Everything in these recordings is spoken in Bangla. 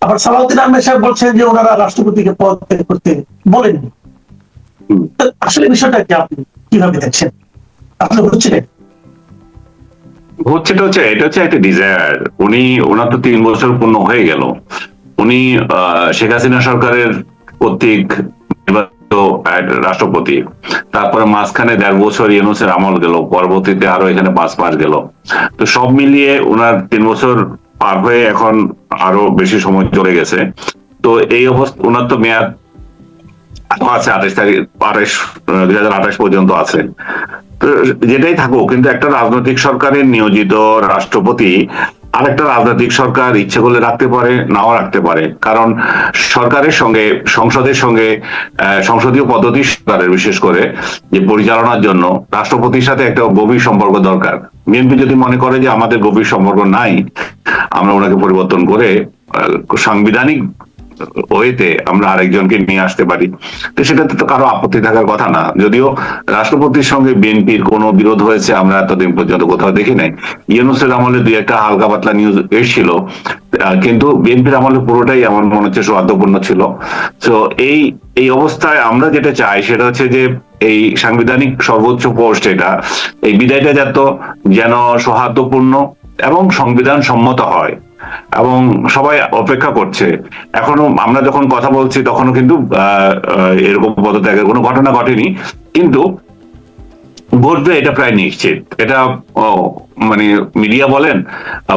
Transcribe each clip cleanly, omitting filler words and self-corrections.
আবার সালাউদ্দিন আহমেদ সাহেব বলছেন যে ওনারা রাষ্ট্রপতিকে পদত্যাগ করতে বলেননি। আসলে বিষয়টা কি আপনি কিভাবে দেখছেন? আসলে হচ্ছে এটা হচ্ছে একটা ডিজায়ার। ওনার তো 3 বছর পূর্ণ হয়ে গেল। উনি শেখ হাসিনা সরকারের কর্তৃক নির্বাচিত রাষ্ট্রপতি। তারপরে মাঝখানে 1.5 বছর ইউনূসের আমল গেল, পরবর্তীতে আরো এখানে 5 মাস গেল। তো সব মিলিয়ে ওনার 3 বছর পার হয়ে এখন আরো বেশি সময় চলে গেছে। তো এই অবস্থা ওনার তো মেয়াদ আছে 2028 পর্যন্ত আছে। তো যেটাই থাকুক, কিন্তু একটা রাজনৈতিক সরকারের নিয়োজিত রাষ্ট্রপতি আরেকটা রাজনৈতিক সরকার ইচ্ছে করলে রাখতে পারে, নাও রাখতে পারে। কারণ সরকারের সঙ্গে, সংসদের সঙ্গে, সংসদীয় পদ্ধতি সরকারের বিশেষ করে যে পরিচালনার জন্য রাষ্ট্রপতির সাথে একটা গভীর সম্পর্ক দরকার। বিএনপি যদি মনে করে যে আমাদের গভীর সম্পর্ক নাই, আমরা ওনাকে পরিবর্তন করে সাংবিধানিক ওয়েতে আমরা আরেকজনকে নিয়ে আসতে পারি, তো সেটাতে তো কারো আপত্তি থাকার কথা না। যদিও রাষ্ট্রপতির সঙ্গে বিএনপির কোনো বিরোধ হয়েছে আমরা এতদিন পর্যন্ত কোথাও দেখি নাই। ইউনূসের আমলে 2-1টা হালকা পাতলা নিউজ এসেছিল, কিন্তু বিএনপির আমলে পুরোটাই আমার মনে হচ্ছে সৌহার্দ্যপূর্ণ ছিল। তো এই অবস্থায় আমরা যেটা চাই সেটা হচ্ছে যে এই সাংবিধানিক সর্বোচ্চ পোস্ট, এই বিদায়টা যেন সৌহার্দ্যপূর্ণ এবং সংবিধান সম্মত হয়, এবং সবাই অপেক্ষা করছে। এখনো আমরা যখন কথা বলছি তখনও কিন্তু এরকম পদত্যাগের কোনো ঘটনা ঘটেনি, কিন্তু ঘটবে এটা প্রায় নিশ্চিত। এটা মানে মিডিয়া বলেন,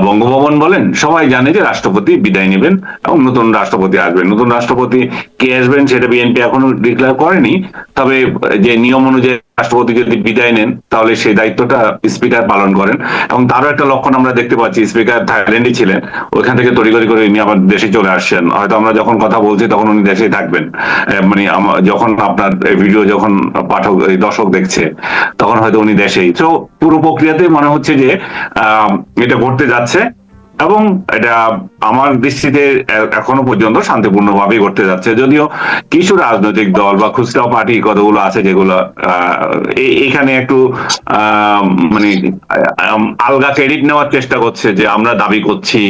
বঙ্গভবন বলেন, সবাই জানে যে রাষ্ট্রপতি বিদায় নেবেন এবং নতুন রাষ্ট্রপতি আসবেন। নতুন রাষ্ট্রপতি কে আসবেন সেটা বিএনপি এখনো ডিক্লেয়ার করেনি। তবে যে নিয়ম অনুযায়ী রাষ্ট্রপতি যদি বিদায় নেন তাহলে সেই দায়িত্বটা স্পিকার পালন করেন, এবং তারও একটা লক্ষণ আমরা দেখতে পাচ্ছি। স্পিকার থাইল্যান্ডে ছিলেন, ওইখান থেকে তড়িঘড়ি করে উনি আবার দেশে চলে আসছেন। হয়তো আমরা যখন কথা বলছি তখন উনি দেশেই থাকবেন, মানে যখন আপনার ভিডিও যখন পাঠক দর্শক দেখছে তখন হয়তো উনি দেশেই। তো পুরো প্রক্রিয়াতে মনে হচ্ছে যে এটা ঘটতে যাচ্ছে, এবং এটা আমার দৃষ্টিতে এখনো পর্যন্ত শান্তিপূর্ণভাবেই ঘটতে যাচ্ছে। যদিও কিছু রাজনৈতিক দল বা খুচরা পার্টি কতগুলো আছে যেগুলো এখানে একটু মানে আলগা ক্রেডিট নেওয়ার চেষ্টা করছে, যে আমরা দাবি করছি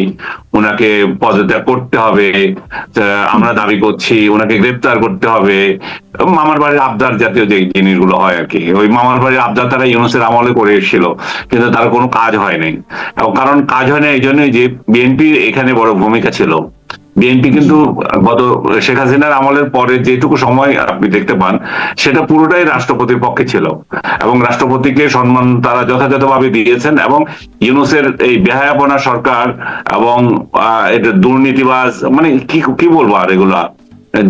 ওনাকে পদত্যাগ করতে হবে, আমরা দাবি করছি ওনাকে গ্রেপ্তার করতে হবে। মামার বাড়ির আবদার জাতীয় যে জিনিসগুলো হয় আর কি, ওই মামার বাড়ির আবদার তারা ইউনূসের আমলে করে এসেছিল, কিন্তু তার কোনো কাজ হয় নাই। কারণ কাজ হয় না এই জন্যই যে বিএনপির এখানে বড় ভূমিকা ছিল। বিএনপি কিন্তু গত শেখ হাসিনার আমলের পরে যেটুকু সময় আপনি দেখতে পান সেটা পুরোটাই রাষ্ট্রপতির পক্ষে ছিল, এবং রাষ্ট্রপতিকে সম্মান তারা যথাযথভাবে দিয়েছেন। এবং ইউনূসের এই বেহায়াপনা সরকার এবং এটা দুর্নীতিবাজ, মানে কি বলবো আর, এগুলা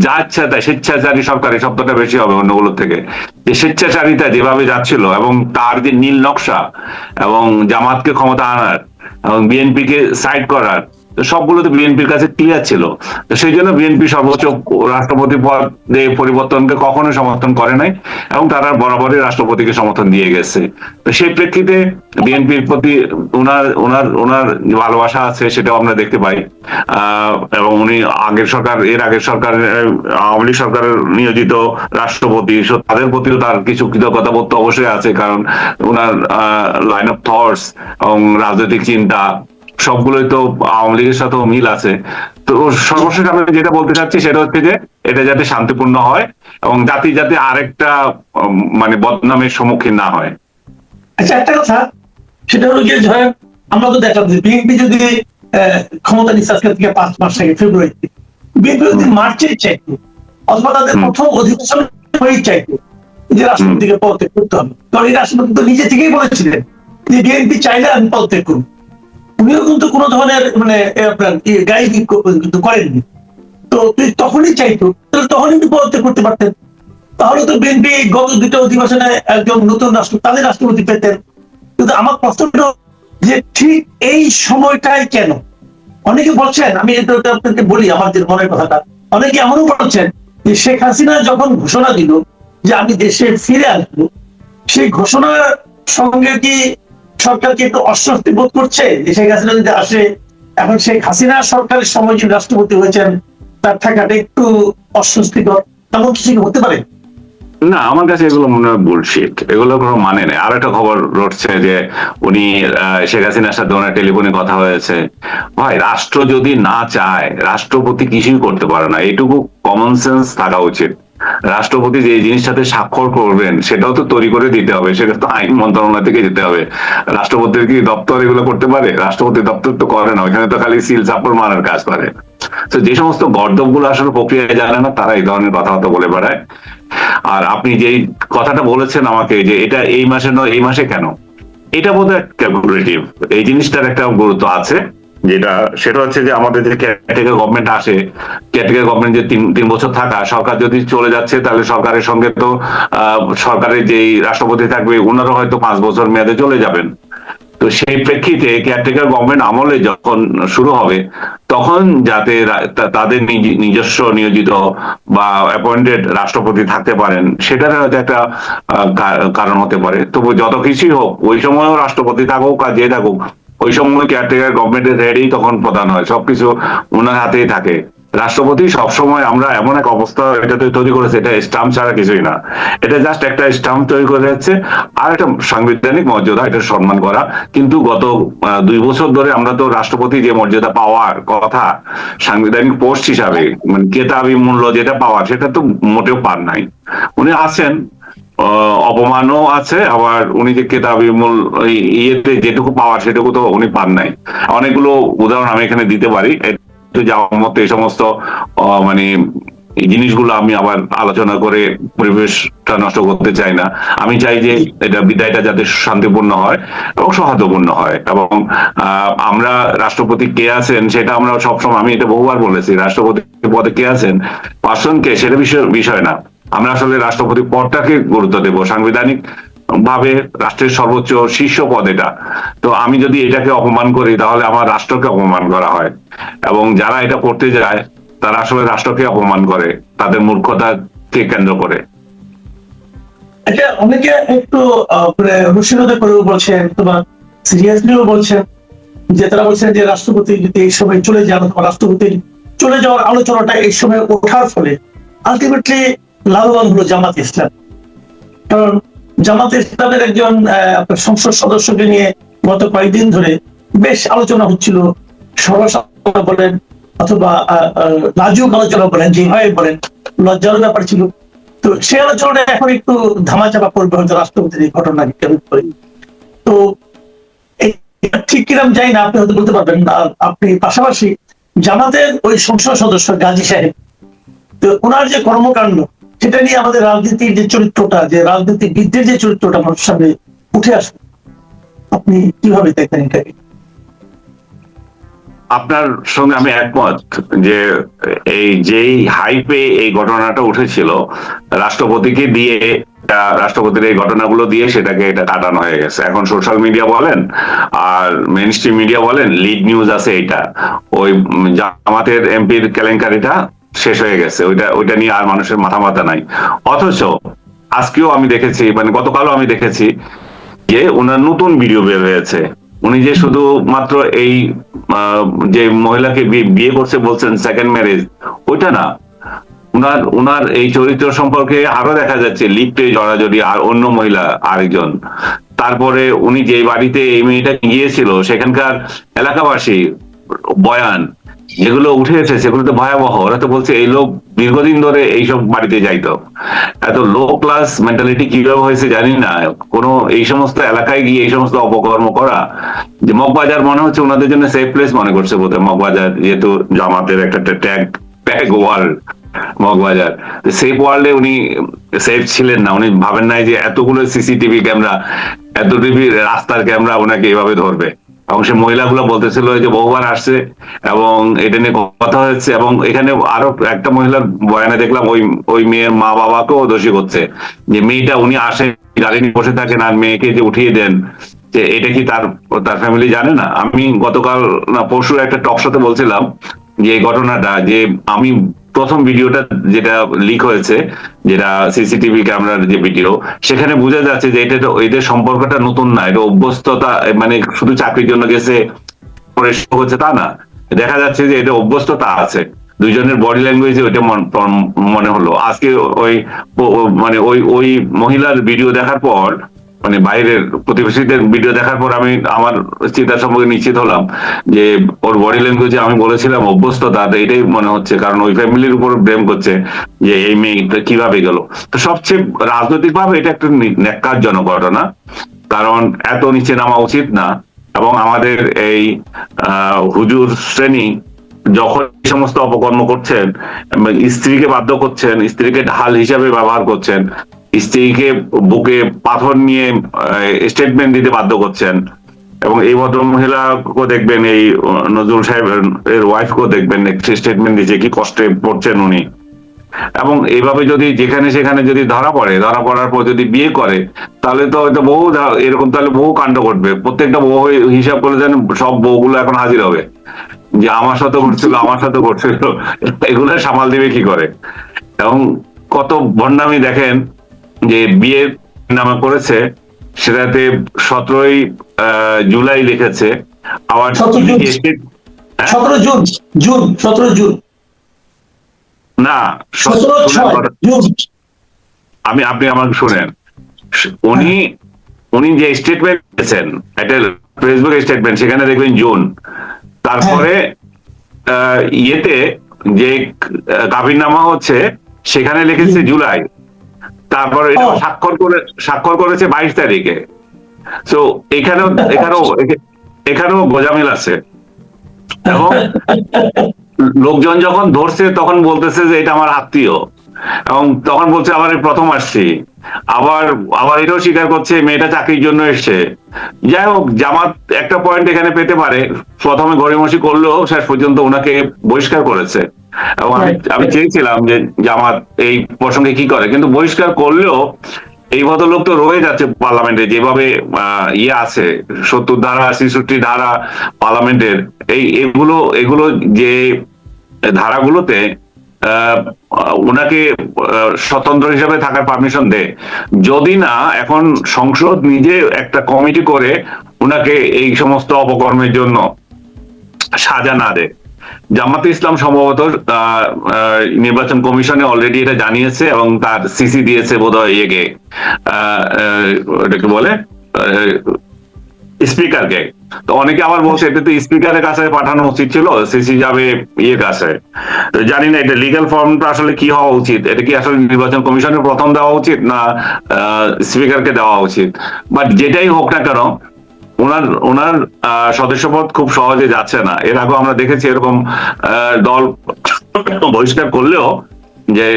যা ইচ্ছা তাই স্বেচ্ছাচারী সরকার, এই শব্দটা বেশি হবে অন্যগুলোর থেকে, যে স্বেচ্ছাচারিতা যেভাবে যাচ্ছিল, এবং তার যে নীল নকশা এবং জামাতকে ক্ষমতা আনার এবং বিএনপি কে সাইড করার, সবগুলো তো বিএনপির কাছে ক্লিয়ার ছিল। তো সেই জন্য বিএনপি সর্বোচ্চ রাষ্ট্রপতি পদে পরিবর্তনকে কখনোই সমর্থন করে নাই, এবং তারা বরাবরই রাষ্ট্রপতিকে সমর্থন দিয়ে গেছে। তো সেই প্রেক্ষিতে বিএনপির প্রতি ওনার ওনার ওনার ভালোবাসা আছে, সেটাও আমরা দেখতে পাই। এবং উনি এর আগের সরকার, আওয়ামী লীগ সরকারের নিয়োজিত রাষ্ট্রপতি, তাদের প্রতিও তার কিছু কৃতজ্ঞতা বোধ অবশ্যই আছে। কারণ ওনার লাইন অফ থটস এবং রাজনৈতিক চিন্তা সবগুলোই তো আওয়ামী লীগের সাথেও মিল আছে। তো সর্বশেষ আমি যেটা বলতে চাচ্ছি সেটা হচ্ছে যে এটা যাতে শান্তিপূর্ণ হয় এবং জাতি যাতে আরেকটা মানে বদনামের সম্মুখীন না হয়। আচ্ছা, একটা কথা, সেটা হলো যে ধরেন আমরা তো দেখলাম যে বিএনপি যদি ক্ষমতা নিচ্ছে আজকে থেকে 5 মাস আগে ফেব্রুয়ারিতে, বিএনপি যদি মার্চে চাইতো অথবা তাদের প্রথম অধিবেশন হয়েই চাইতো যে রাষ্ট্রপতিকে পদত্যাগ করতে হবে, কারণ এই রাষ্ট্রপতি তো নিজে থেকেই বলেছিলেন যে বিএনপি চাইলে আমি পদত্যাগ করবো। উনিও কিন্তু কোনো ধরনের মানে গাইড কিন্তু করেননি। তো তখনই চাইতো, তখনই কিন্তু পদত্যাগ করতে পারতেন। তাহলে তো বিএনপি গত 2টা অধিবেশনে একজন নতুন তাদের রাষ্ট্রপতি পেতেন। কিন্তু আমার প্রশ্নটা যে ঠিক এই সময়টাই কেন? অনেকে বলছেন, আমি এটা আপনাকে বলি আমার যে মনের কথাটা, অনেকে এমনও বলছেন যে শেখ হাসিনা যখন ঘোষণা দিল যে আমি দেশে ফিরে আসবো, সেই ঘোষণার সঙ্গে কি সরকার কি একটু অস্বস্তি বোধ করছে যে শেখ হাসিনা যদি আসে, এখন শেখ হাসিনা সরকারের সময় যে রাষ্ট্রপতি হয়েছেন তার থাকাটা একটু অস্বস্তিকর, তেমন কিছু হতে পারে? না, আমার কাছে এগুলো মনে হয় বুলশিট, এগুলো কোনো মানে নেই। আর একটা খবর রটছে যে উনি শেখ হাসিনার সাথে ওনার টেলিফোনে কথা হয়েছে। ভাই, রাষ্ট্র যদি না চায়, রাষ্ট্রপতি কিছুই করতে পারে না, এটুকু কমন সেন্স থাকা উচিত। রাষ্ট্রপতি যে জিনিসটাতে স্বাক্ষর করবেন সেটাও তো তৈরি করে দিতে হবে, সেটা তো আইন মন্ত্রণালয় থেকে দিতে হবে। রাষ্ট্রপতির কি দপ্তর এগুলো করতে পারে? রাষ্ট্রপতি দপ্তর তো করে না, ওইখানে তো খালি সিল চাপড় মারার কাজ করে। তো যে সমস্ত গর্দভ গুলো আসলে প্রক্রিয়া জানে না, তারা এই ধরনের কথাবার্তা বলে বেড়ায়। আর আপনি যেই কথাটা বলেছেন আমাকে যে এটা এই মাসে নয়, এই মাসে কেন, এটা বোধহয় ক্যালকুলেটিভ। এই জিনিসটার একটা গুরুত্ব আছে, সেটা হচ্ছে যে আমাদের যে কেয়ারটেকার গভর্নমেন্ট আসে, কেয়ারটেকার গভর্নমেন্ট যে তিন বছর থাকা, সরকার যদি চলে যাচ্ছে তাহলে সরকারের সঙ্গে তো সরকারের যেই রাষ্ট্রপতি থাকবে ওনারও হয়তো 5 বছর মেয়াদে চলে যাবেন। তো সেই প্রেক্ষিতে কেয়ারটেকার গভর্নমেন্ট আমলে যখন শুরু হবে, তখন যাতে তাদের নিজস্ব নিয়োজিত বা অ্যাপয়েন্টেড রাষ্ট্রপতি থাকতে পারেন, সেটার হয়তো একটা কারণ হতে পারে। তবু যত কিছুই হোক, ওই সময়ও রাষ্ট্রপতি থাকুক আর যে থাকুক, ওই সময় কেয়ারটেকার গভর্নমেন্টের হেডই তখন প্রধান হয়, সবকিছু ওনার হাতেই থাকে। রাষ্ট্রপতি সবসময়, আমরা এমন এক অবস্থা এটাতে তৈরি করেছে, এটা স্টাম্প ছাড়া কিছুই না, এটা জাস্ট একটা স্টাম্প তৈরি করে যাচ্ছে। আর একটা সাংবিধানিক মর্যাদা, এটা সম্মান করা। কিন্তু গত 2 বছর ধরে আমরা তো রাষ্ট্রপতি যে মর্যাদা পাওয়ার কথা সাংবিধানিক পোস্ট হিসাবে, মানে কেতাবি মূল্য যেটা পাওয়ার, সেটা তো মোটেও পান নাই। উনি আছেন, অপমানও আছে, আবার উনি যে কেতাবি মূল ইয়েতে যেটুকু পাওয়ার সেটুকু তো উনি পান নাই। অনেকগুলো উদাহরণ আমি এখানে দিতে পারি, যাওয়ার মতো এই সমস্ত মানে এই জিনিসগুলো আমি আবার আলোচনা করে পরিবেশটা নষ্ট করতে চাই না। আমি চাই যে এটা বিদায়টা যাতে শান্তিপূর্ণ হয় এবং সৌহার্দ্যপূর্ণ হয়। এবং আমরা রাষ্ট্রপতি কে আছেন সেটা আমরা সবসময়, আমি এটা বহুবার বলেছি, রাষ্ট্রপতি পদে কে আছেন, পার্সন কে, সেটা বিষয় না। আমরা আসলে রাষ্ট্রপতি পদটাকে গুরুত্ব দেব। সাংবিধানিক ভাবে রাষ্ট্রের সর্বোচ্চ শীর্ষ পদ এটা। তো আমি যদি এটাকে অপমান করি, তাহলে আমার রাষ্ট্রকে অপমান করা হয়। এবং যারা এটা করতে যায় তারা আসলে রাষ্ট্রকে অপমান করে, তাদের মূর্খতাকে কেন্দ্র করে। এটা অনেকে একটু রসিকতা করেও বলছেন, অথবা সিরিয়াসলিও বলছেন, যে তারা বলছেন যে রাষ্ট্রপতি যদি এই সময় চলে যান, অথবা রাষ্ট্রপতির চলে যাওয়ার আলোচনাটা এই সময় ওঠার ফলে আলটিমেটলি লাভবান হলো জামাত ইসলাম। কারণ জামাত ইসলামের একজন সংসদ সদস্যকে নিয়ে গত কয়েকদিন ধরে বেশ আলোচনা হচ্ছিল, সরস আলোচনা বলেন অথবা লাজুক আলোচনা বলেন, যেভাবে বলেন, লজ্জার ব্যাপার ছিল। তো সেই আলোচনাটা এখন একটু ধামাচাপা পড়বে হয়তো রাষ্ট্রপতির এই ঘটনাকে কেন্দ্র করে। তো ঠিক কিরম যাই না, আপনি হয়তো বলতে পারবেন। আপনি পাশাপাশি জামাতের ওই সংসদ সদস্য গাজী সাহেব, তো ওনার যে কর্মকাণ্ড, সেটা নিয়ে আমাদের রাজনীতির যে চরিত্রটা, যে রাজনীতিবিদদের যে চরিত্রটা মানুষের সামনে উঠে আসবে, আপনি কিভাবে দেখেন এটাকে? আপনার সঙ্গে আমি একমত যে যেই হাইপে এই ঘটনাটা উঠেছিল, রাষ্ট্রপতিকে দিয়ে, রাষ্ট্রপতির এই ঘটনাগুলো দিয়ে সেটাকে এটা কাটানো হয়ে গেছে। এখন সোশ্যাল মিডিয়া বলেন আর মেইন স্ট্রিম মিডিয়া বলেন, লিড নিউজ আছে এটা, ওই জামাতের এমপির কেলেঙ্কারিটা শেষ হয়ে গেছে, ওইটা নিয়ে আর মানুষের মাথা নাই। অথচ আজকেও আমি দেখেছি, মানে গতকালও আমি দেখেছি যে ওনার নতুন ভিডিও বের হয়েছে। উনি যে শুধু মাত্র এই যে মহিলাকে বিয়ে করছে বলছেন সেকেন্ড ম্যারেজ, ওইটা না, উনার এই চরিত্র সম্পর্কে আরো দেখা যাচ্ছে লিপ্টে জড়াজড়ি আর অন্য মহিলা আরেকজন। তারপরে উনি যে বাড়িতে এই মেয়েটা গিয়েছিল, সেখানকার এলাকাবাসী বয়ান যেগুলো উঠে এসেছে সেগুলো তো ভয়াবহ। ওরা তো বলছে এই লোক দীর্ঘদিন ধরে এইসব বাড়িতে যাইতো। এত লো ক্লাস মেন্টালিটি কিভাবে হয়েছে জানি না, কোনো এই সমস্ত এলাকায় গিয়ে এই সমস্ত অপকর্ম করা। যে মগবাজার মনে হচ্ছে ওনাদের জন্য সেফ প্লেস মনে করছে বোধহয় মগবাজার, যেহেতু জামাতের একটা ট্যাগ ওয়ার্ল্ড মগবাজার। সেফ ওয়ার্ল্ডে উনি সেফ ছিলেন না। উনি ভাবেন নাই যে এতগুলো সিসিটিভি ক্যামেরা, এতটিভি রাস্তার ক্যামেরা ওনাকে এভাবে ধরবে। এবং সে মহিলাগুলো বলতেছিল যে বহুবার আসছে এবং এটা নিয়ে কথা হয়েছে। এবং এখানে আরো একটা মহিলার বয়ানে দেখলাম ওই মেয়ের মা বাবাকেও দোষী করছে, যে মেয়েটা উনি আসে, গাড়ি নিয়ে বসে থাকেন আর মেয়েকে যে উঠিয়ে দেন, যে এটা কি তার ফ্যামিলি জানে না? আমি গতকাল না পরশু একটা টক শোতে বলছিলাম যে এই ঘটনাটা, যে আমি প্রথম ভিডিওটা যেটা লিক হয়েছে, যেটা সিসিটিভি ক্যামেরার যে ভিডিও, সেখানে বোঝা যাচ্ছে যে এটা এদের সম্পর্কটা নতুন না, এটা অভ্যস্ততা। মানে শুধু চাকরির জন্য গেছে হচ্ছে তা না, দেখা যাচ্ছে যে এটা অভ্যস্ততা আছে। দুইজনের বডি ল্যাঙ্গুয়েজে ওইটা মনে হলো। আজকে ওই মানে ওই মহিলার ভিডিও দেখার পর, মানে বাইরের প্রতিবেশীদের ভিডিও দেখার পর আমি আমার চিন্তা সম্পর্কে নিশ্চিত হলাম যে ওর বডি ল্যাঙ্গুয়েজে আমি বলেছিলাম অভ্যস্ততা, এটাই মনে হচ্ছে, কারণ ওই ফ্যামিলির উপর ব্লেম করছে যে এই মেয়েটা কিভাবে গেল। তো সবচেয়ে রাজনৈতিক ভাবে এটা একটা ন্যাক্কারজনক ঘটনা, কারণ এত নিচে নামা উচিত না। এবং আমাদের এই হুজুর শ্রেণী যখন এই সমস্ত অপকর্ম করছেন, স্ত্রীকে বাধ্য করছেন, স্ত্রীকে ঢাল হিসাবে ব্যবহার করছেন, স্ত্রীকে বুকে পাথর নিয়ে স্টেটমেন্ট দিতে বাধ্য করছেন, এবং এই ভদ্র মহিলাকেও দেখবেন, এই নজরুল সাহেবের ওয়াইফকেও দেখবেন স্টেটমেন্ট দিচ্ছে কি কষ্টে পড়ছেন উনি। এবং এইভাবে যদি যেখানে সেখানে যদি ধরা পড়ার পর যদি বিয়ে করে, তাহলে তো হয়তো বহু এরকম, তাহলে বহু কাণ্ড ঘটবে। প্রত্যেকটা বউ হিসাব করে যেন সব বউগুলো এখন হাজির হবে যে আমার সাথে ঘটছিল, এগুলো সামাল দিবে কি করে। এবং কত ভণ্ডামি দেখেন, যে বিয়ে নামে করেছে সেটাতে 17ই জুলাই লিখেছে, আবার 17 জুন না, আপনি আমাকে শুনেন, উনি যে স্টেটমেন্ট দিয়েছেন, একটা ফেসবুক স্টেটমেন্ট, সেখানে দেখবেন জুন, তারপরে ইয়েতে যে কাবিননামা হচ্ছে সেখানে লিখেছে জুলাই, তারপরে স্বাক্ষর করেছে 22 তারিখে। তো এখানেও গোজামিল আছে। এবং লোকজন যখন ধরছে তখন বলতেছে যে এটা আমার আত্মীয়, এবং তখন বলছে আবার প্রথম আসছি, আবার এটাও স্বীকার করছে মেয়েটা চাকরির জন্য এসছে। যাই হোক, জামাত একটা পয়েন্ট এখানে পেতে পারে, প্রথমে গড়িমসি করলেও শেষ পর্যন্ত ওনাকে বহিষ্কার করেছে। এবং আমি চেয়েছিলাম যে জামাত এই প্রসঙ্গে কি করে, কিন্তু বহিষ্কার করলেও এই ভদ্রলোক তো রয়ে যাচ্ছে পার্লামেন্টে, যেভাবে ইয়ে আছে 70 ধারা 66 ধারা পার্লামেন্টের, এগুলো যে ধারাগুলোতে ওনাকে স্বতন্ত্র হিসাবে থাকার পারমিশন দেয়, যদি না এখন সংসদ নিজে একটা কমিটি করে ওনাকে এই সমস্ত অপকর্মের জন্য সাজা না দেয়। জামাতে ইসলাম সম্ভবত নির্বাচন কমিশনে অলরেডি এটা জানিয়েছে, এবং তার সিসি দিয়েছে বোধহয় ইয়েকে, এটাকে বলে স্পিকারকে। তো অনেকে আবার বলছে এটা তো স্পিকারের কাছে পাঠানো উচিত ছিল, সিসি যাবে ইয়ের কাছে। জানি না এটা লিগ্যাল ফর্মটা আসলে কি হওয়া উচিত, এটা কি আসলে নির্বাচন কমিশনের প্রথম দেওয়া উচিত না স্পিকারকে দেওয়া উচিত। বাট যেটাই হোক না কেন, ওনার সদস্যপদ খুব সহজে যাচ্ছে না। এর আগে আমরা দেখেছি এরকম দল বহিষ্কার করলেও যে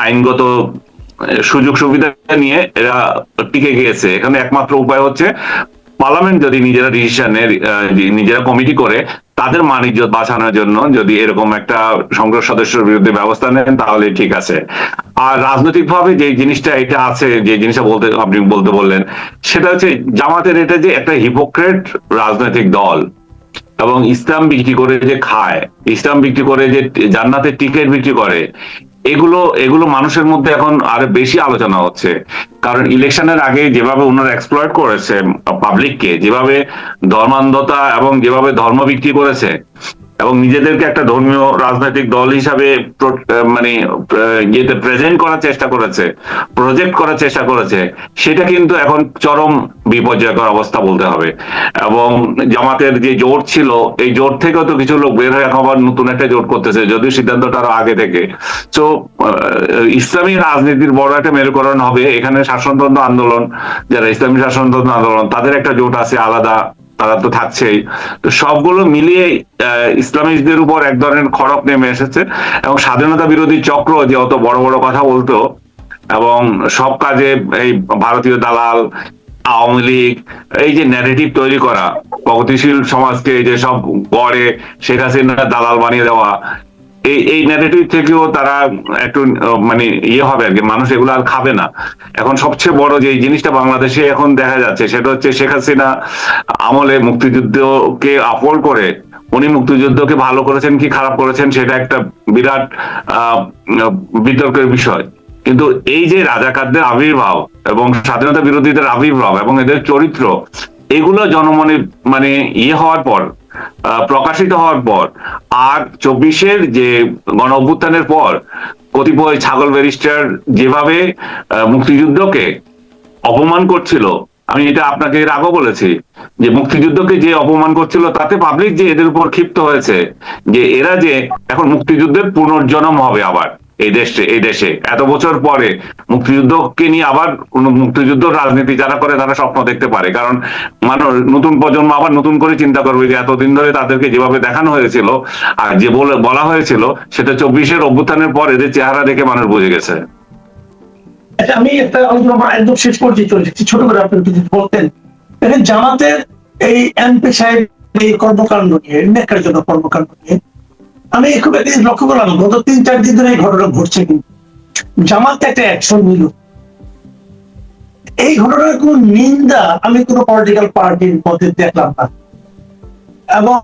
আইনগত সুযোগ সুবিধা নিয়ে এরা টিকে গিয়েছে। এখানে একমাত্র উপায় হচ্ছে পার্লামেন্ট যদি নিজেরা নিজেরা কমিটি করে তাদের মান ইজ্জত বাঁচানোর জন্য যদি এরকম একটা সংসদ সদস্যের বিরুদ্ধে ব্যবস্থা নেন, তাহলে ঠিক আছে। আর রাজনৈতিক ভাবে যে জিনিসটা এটা আছে, যে জিনিসটা আপনি বলতে বললেন, সেটা হচ্ছে জামাতের এটা যে একটা হিপোক্রেট রাজনৈতিক দল, এবং ইসলাম বিক্রি করে যে খায়, ইসলাম বিক্রি করে যে জান্নাতের টিকিট বিক্রি করে, এগুলো মানুষের মধ্যে এখন আরো বেশি আলোচনা হচ্ছে। কারণ ইলেকশনের আগে যেভাবে ওনারা এক্সপ্লয়েট করেছে পাবলিককে, যেভাবে ধর্মান্ধতা এবং যেভাবে ধর্ম বিক্রি করেছে, এবং নিজেদেরকে একটা ধর্মীয় রাজনৈতিক দল হিসাবে মানে ইয়েতে প্রেজেন্ট করার চেষ্টা করেছে, প্রজেক্ট করার চেষ্টা করেছে, সেটা কিন্তু এখন চরম বিপর্যয়কর অবস্থা বলতে হবে। এবং জামাতের যে জোট ছিল, এই জোট থেকেও তো কিছু লোক বের হয়ে আবার নতুন একটা জোট করতেছে, যদিও সিদ্ধান্তটা আরো আগে থেকে। তো ইসলামী রাজনীতির বড় একটা মেরুকরণ হবে এখানে। শাসনতন্ত্র আন্দোলন, যারা ইসলামী শাসনতন্ত্র আন্দোলন, তাদের একটা জোট আছে আলাদা, তারা তো থাকছেই। তো সবগুলো মিলিয়ে ইসলামিস্টদের উপর এক ধরনের খড়ক নেমে এসেছে, এবং স্বাধীনতা বিরোধী চক্র যে অত বড় বড় কথা বলতো, এবং সব কাজে এই ভারতীয় দালাল, আওয়ামী লীগ, এই যে ন্যারেটিভ তৈরি করা, প্রগতিশীল সমাজকে যে সব গড়ে শেখ হাসিনা দালাল বানিয়ে দেওয়া, এই ন্যারেটিভ থেকেও তারা একটু মানে ইয়ে হবে আর কি, মানুষ এগুলো আর খাবে না। এখন সবচেয়ে বড় যে জিনিসটা বাংলাদেশে এখন দেখা যাচ্ছে, সেটা হচ্ছে শেখ হাসিনা আমলে মুক্তিযুদ্ধকে আপহোল্ড করে উনি মুক্তিযুদ্ধকে ভালো করেছেন কি খারাপ করেছেন, সেটা একটা বিরাট বিতর্কের বিষয়। কিন্তু এই যে রাজাকারদের আবির্ভাব এবং স্বাধীনতা বিরোধীদের আবির্ভাব এবং এদের চরিত্র, এগুলো জনমনে মানে ইয়ে হওয়ার পর, প্রকাশিত হওয়ার পর আর 24-এর যে গণ অভ্যুত্থানের পর কতিপয় ছাগল ব্যারিস্টার যেভাবে মুক্তিযুদ্ধকে অপমান করছিল, আমি এটা আপনাকে এর আগেও বলেছি যে মুক্তিযুদ্ধকে যে অপমান করছিল তাতে পাবলিক যে এদের উপর ক্ষিপ্ত হয়েছে যে এরা যে এখন মুক্তিযুদ্ধের পুনর্জন্ম হবে আবার এই দেশে এত বছর পরে মুক্তিযুদ্ধকে নিয়ে আবার কোন মুক্তিযুদ্ধ রাজনীতি যারা করে তারা স্বপ্ন দেখতে পারে, কারণ মানুষ নতুন প্রজন্ম আবার নতুন করে চিন্তা করবে যে এতদিন ধরে তাদেরকে যেভাবে দেখানো হয়েছিল আর যে বলা হয়েছিল সেটা 24-এর অভ্যুত্থানের পর এদের চেহারা দেখে মানুষ বুঝে গেছে। আচ্ছা, আমি একটা আলোচনা একদম শেষ পর্যায়ে চলে যাচ্ছি, ছোট করে আপনি যদি বলতেন। দেখেন, জামাতের এই এমপি সাহেব এই কর্মকাণ্ড নিয়ে, নেকার জন্য কর্মকাণ্ড নিয়ে আমি খুব একটা জিনিস লক্ষ্য করলাম, গত 3-4 দিন ধরে এই ঘটনা ঘটছে, কিন্তু জামাত একটা অ্যাকশন নিল। এই ঘটনার কোন নিন্দা আমি কোন পলিটিক্যাল পার্টির মধ্যে দেখলাম না, এবং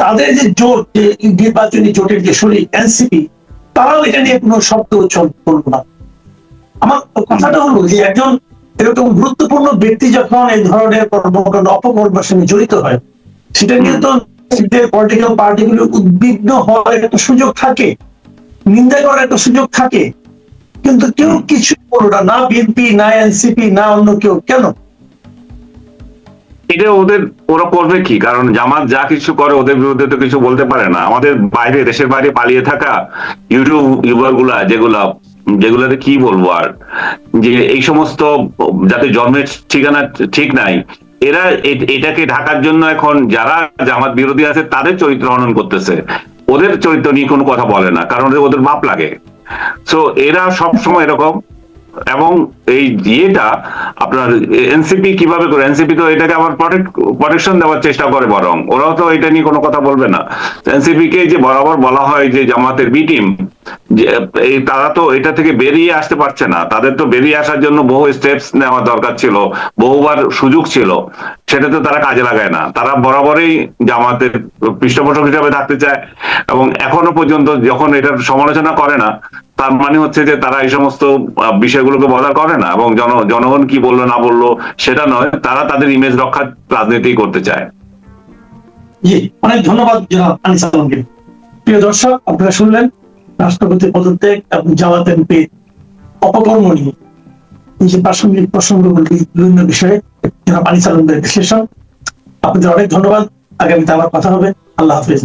তাদের যে জোট, যে নির্বাচনী জোটের যে শরীর এনসিপি, তারাও এটা নিয়ে কোনো শব্দ উচ্চারণ করলো না। আমার কথাটা হলো যে একজন এরকম গুরুত্বপূর্ণ ব্যক্তি যখন এই ধরনের কর্মকাণ্ড অপকর্মের সঙ্গে জড়িত হয়, সেটা নিয়ে তো পলিটিক্যাল পার্টিগুলো উদ্বিগ্ন হওয়ার একটা সুযোগ থাকে, নিন্দা করার একটা সুযোগ থাকে, কিন্তু কেউ কিছু বলল না, না বিএনপি, না এনসিপি, না অন্য কেউ। কেন? এটা ওরা করবে কি? কারণ জামাত যা কিছু করে ওদের বিরুদ্ধে তো কিছু বলতে পারে না। আমাদের বাইরে, দেশের বাইরে পালিয়ে থাকা ইউটিউবার গুলা যেগুলাতে কি বলবো আর, যে এই সমস্ত যাতে জন্মের ঠিকানা ঠিক নাই, এরা এটাকে ঢাকার জন্য এখন যারা জামাত বিরোধী আছে তাদের চরিত্র হনন করতেছে, ওদের চরিত্র নিয়ে কোনো কথা বলে না, কারণ ওদের বাপ লাগে। সো এরা সবসময় এরকম। এবং এই ইয়েটা আপনার এনসিপি কিভাবে করে, এনসিপি তো এটাকে আবার প্রোটেকশন দেওয়ার চেষ্টা করে, বরং ওরাও তো এটা নিয়ে কোনো কথা বলবে না। এনসিপি কে যে বরাবর বলা হয় যে জামাতের বি টিম, তারা তো এটা থেকে বেরিয়ে আসতে পারছে না। তাদের তো বেরিয়ে আসার জন্য বহু স্টেপস নেওয়া দরকার ছিল, বহুবার সুযোগ ছিল, সেটা তো তারা কাজে লাগায় না। তারা বরাবরই জামাতের পৃষ্ঠপোষক হিসাবে থাকতে চায়, এবং এখনো পর্যন্ত যখন এটার সমালোচনা করে না, তার মানে হচ্ছে যে তারা এই সমস্ত বিষয়গুলোকে বদল করে না, এবং জনগণ কি বললো না বললো সেটা নয়, তারা তাদের ইমেজ রক্ষার রাজনীতি করতে চায়। জি, অনেক ধন্যবাদ জনাব আনিস আলমগীর। প্রিয় দর্শক, আপনারা শুনলেন রাষ্ট্রপতি পদত্যাগ এবং জামাত এমপি অপকর্ম নিয়ে এই যে প্রাসঙ্গিক প্রসঙ্গগুলি, বিভিন্ন বিষয়ে জনাব আনিস আলমগীর বিশ্লেষণ। আপনাদের অনেক ধন্যবাদ। আগামীতে আবার কথা হবে। আল্লাহ হাফিজ।